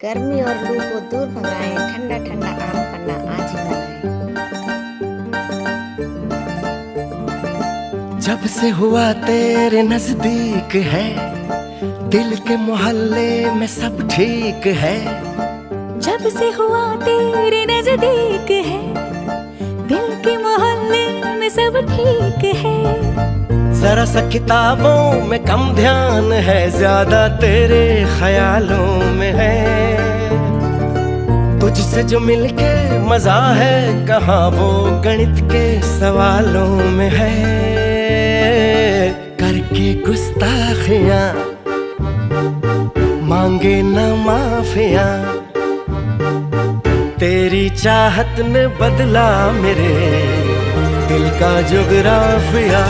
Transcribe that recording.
गर्मी और लू को दूर भगाएं, ठंडा ठंडा आम पन्ना आज ही बनाएं। जब से हुआ तेरे नजदीक है, दिल के मोहल्ले में सब ठीक है। जब से हुआ तेरे नजदीक है, दिल के मोहल्ले में सब ठीक है। जरा सा किताबों में कम ध्यान है, ज्यादा तेरे ख्यालों में है। तुझसे जो मिलके मजा है, कहाँ वो गणित के सवालों में है। करके गुस्ताखियां मांगे न माफियां, तेरी चाहत ने बदला मेरे दिल का जुगराफिया।